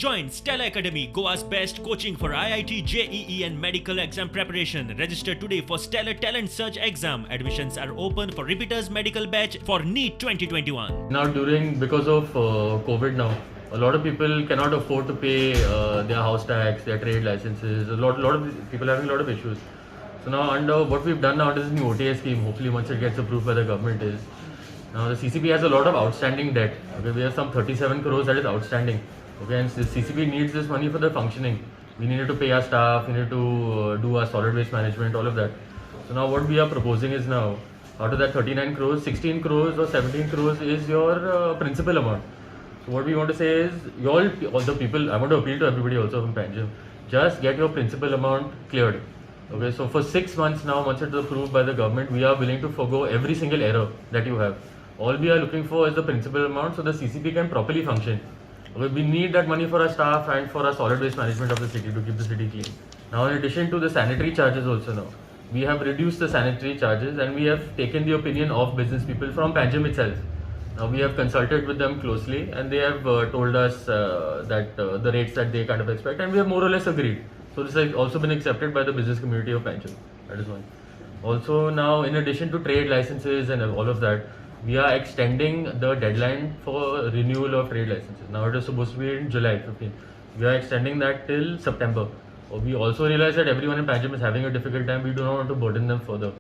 Join Stella Academy, Goa's best coaching for IIT, JEE and medical exam preparation. Register today for Stellar Talent Search exam. Admissions are open for repeaters medical batch for NEET 2021. Now because of COVID now, a lot of people cannot afford to pay their house tax, their trade licenses. A lot of people are having a lot of issues. So now under what we've done now, this is new OTA scheme. Hopefully once it gets approved by the government is. Now the CCP has a lot of outstanding debt. Okay, we have some 37 crores that is outstanding. Okay, and the CCP needs this money for the functioning. We needed to pay our staff, we need to do our solid waste management, all of that. So now what we are proposing is now, out of that 39 crores, 16 crores or 17 crores is your principal amount. So what we want to say is, all the people, I want to appeal to everybody also from Panjim, just get your principal amount cleared. Okay, so for 6 months now, once it is approved by the government, we are willing to forgo every single error that you have. All we are looking for is the principal amount so the CCP can properly function. Okay, we need that money for our staff and for our solid waste management of the city to keep the city clean. Now in addition to the sanitary charges also now, we have reduced the sanitary charges and we have taken the opinion of business people from Panjim itself. Now we have consulted with them closely and they have told us that the rates that they kind of expect, and we have more or less agreed. So this has also been accepted by the business community of Panjim. That is one. Also now, in addition to trade licenses and all of that, we are extending the deadline for renewal of trade licenses. Now it is supposed to be in July 15. We are extending that till September. We also realize that everyone in Panjim is having a difficult time. We do not want to burden them further.